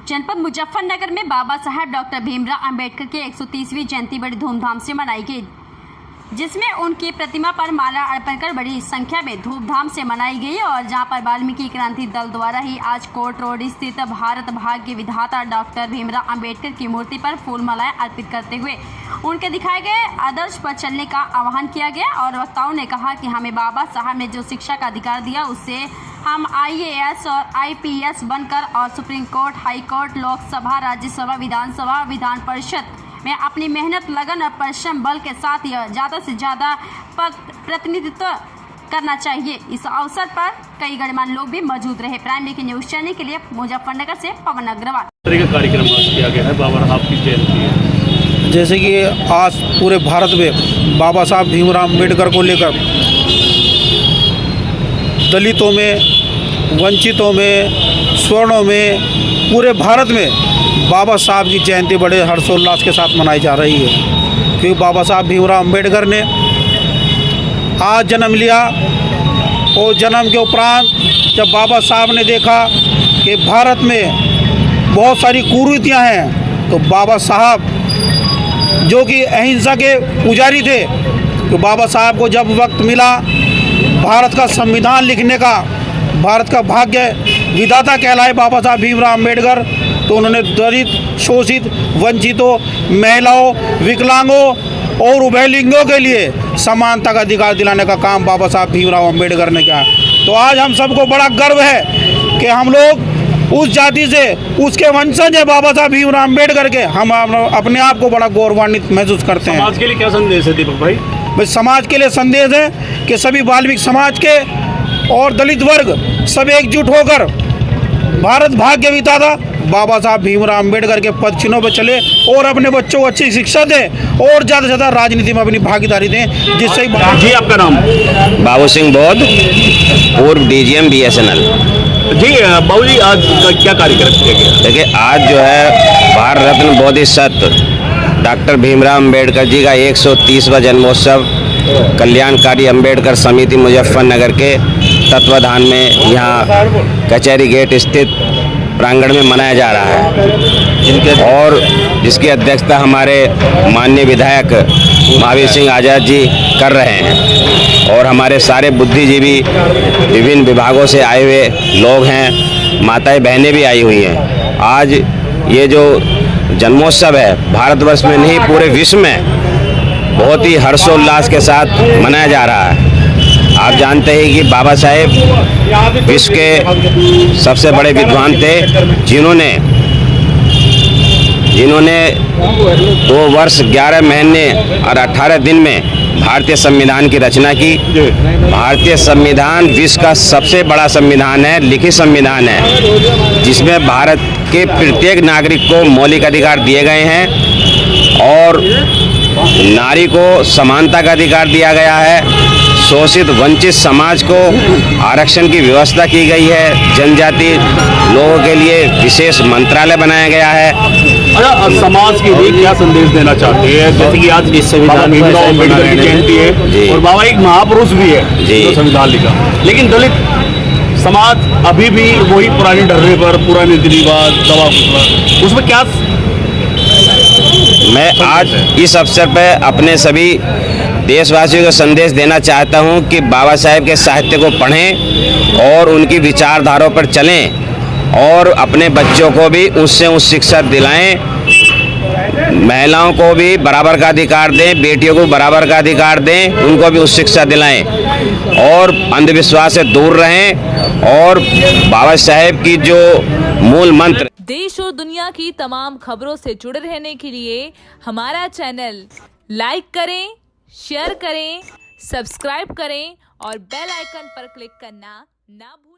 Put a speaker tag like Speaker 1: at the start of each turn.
Speaker 1: जनपद मुजफ्फरनगर में बाबा साहेब डॉक्टर भीमराव अंबेडकर की 130वीं जयंती बड़ी धूमधाम से मनाई गई, जिसमें उनकी प्रतिमा पर माला अर्पण कर बड़ी संख्या में धूमधाम से मनाई गई। और जहां पर वाल्मीकि क्रांति दल द्वारा ही आज कोर्ट रोड स्थित भारत भाग्य विधाता डॉक्टर भीमराव अंबेडकर की मूर्ति पर फूल मालाएं अर्पित करते हुए उनके दिखाए गए आदर्श पर चलने का आह्वान किया गया। और वक्ताओं ने कहा कि हमें बाबा साहब ने जो शिक्षा का अधिकार दिया, उससे हम IAS और IPS बनकर और supreme court, high court, Lok Sabha, Rajya Sabha, Vidhan Sabha, Vidhan Parishad में अपनी मेहनत, लगन और परिश्रम बल के साथ यह ज़्यादा से ज़्यादा प्रतिनिधित्व करना चाहिए। इस अवसर पर कई गणमान्य लोग भी मौजूद रहे। प्राइम की न्यूज चैनल के लिए मुजफ्फरनगर से पवन अग्रवाल।
Speaker 2: कार्यक्रम किया गया है, बाबा साहब की जयंती है।
Speaker 3: जैसे कि आज पूरे भारत में बाबा साहब भीमराव अम्बेडकर को लेकर दलितों में, वंचितों में, स्वर्णों में, पूरे भारत में बाबा साहब की जयंती बड़े हर्षोल्लास के साथ मनाई जा रही है। क्योंकि बाबा साहब भीमराव अम्बेडकर ने आज जन्म लिया और जन्म के उपरांत जब बाबा साहब ने देखा कि भारत में बहुत सारी कुरीतियाँ हैं, तो बाबा साहब जो कि अहिंसा के पुजारी थे, तो बाबा साहब को जब वक्त मिला भारत का संविधान लिखने का, भारत का भाग्य विधाता कहलाए बाबा साहब भीमराव अम्बेडकर, तो उन्होंने दलित, शोषित, वंचितों, महिलाओं, विकलांगों और उभयलिंगों के लिए समानता का अधिकार दिलाने का काम बाबा साहब भीमराव अम्बेडकर ने किया। तो आज हम सबको बड़ा गर्व है कि हम लोग उस जाति से, उसके वंशज है बाबा साहब भीमराव अम्बेडकर के। हम अपने आप को बड़ा गौरवान्वित महसूस करते हैं।
Speaker 2: समाज के लिए क्या संदेश है दीपक भाई?
Speaker 3: समाज के लिए संदेश है कि सभी वाल्मीकि समाज के और दलित वर्ग सब एकजुट होकर भारत भाग्य विधाता बाबा साहब भीमराव अम्बेडकर के पद चिन्हों पर चले और अपने बच्चों को अच्छी शिक्षा दें और ज़्यादा से ज़्यादा राजनीति में अपनी भागीदारी दें, जिससे
Speaker 2: जी। आपका नाम?
Speaker 4: बाबू सिंह बौद्ध, पूर्व DGM BSNL।
Speaker 2: जी बाबू जी, आज का क्या कार्यक्रम किया गया?
Speaker 4: देखिए, आज जो है भारत रत्न बोधिसत्व डॉक्टर भीमराव अम्बेडकर जी का 130वां जन्मोत्सव कल्याणकारी अम्बेडकर समिति मुजफ्फरनगर के तत्वाधान में यहाँ कचहरी गेट स्थित प्रांगण में मनाया जा रहा है और जिसकी अध्यक्षता हमारे माननीय विधायक महावीर सिंह आज़ाद जी कर रहे हैं और हमारे सारे बुद्धिजीवी, विभिन्न विभागों से आए हुए लोग हैं, माताएं बहनें भी आई हुई हैं। आज ये जो जन्मोत्सव है भारतवर्ष में नहीं पूरे विश्व में बहुत ही हर्षोल्लास के साथ मनाया जा रहा है। आप जानते हैं कि बाबा साहेब विश्व के सबसे बड़े विद्वान थे, जिन्होंने 2 वर्ष 11 महीने और 18 दिन में भारतीय संविधान की रचना की। भारतीय संविधान विश्व का सबसे बड़ा संविधान है, लिखित संविधान है, जिसमें भारत के प्रत्येक नागरिक को मौलिक अधिकार दिए गए हैं और नारी को समानता का अधिकार दिया गया है। शोषित वंचित समाज को आरक्षण की व्यवस्था की गई है। जनजाति लोगों के लिए विशेष मंत्रालय बनाया गया है।
Speaker 2: अच्छा, समाज के लिए क्या संदेश देना चाहते हैं? जैसे कि आज इस संविधान भीमराव अम्बेडकर की जयंती है और बाबा एक महापुरुष भी है जो संविधान लिखा, लेकिन दलित समाज अभी भी वही पुरानी ढर्रे पर, पुराने रीति रिवाज, दवा कुचला, उसमें क्या?
Speaker 4: मैं आज इस अवसर पर अपने सभी देशवासियों को संदेश देना चाहता हूं कि बाबा साहेब के साहित्य को पढ़ें और उनकी विचारधाराओं पर चलें और अपने बच्चों को भी उससे उच्च शिक्षा दिलाएं। महिलाओं को भी बराबर का अधिकार दें, बेटियों को बराबर का अधिकार दें, उनको भी उच्च शिक्षा दिलाएं और अंधविश्वास से दूर रहें और बाबा साहेब की जो मूल मंत्र।
Speaker 5: देश और दुनिया की तमाम खबरों से जुड़े रहने के लिए हमारा चैनल लाइक करें, शेयर करें, सब्सक्राइब करें और बेल आइकन पर क्लिक करना ना भूलें।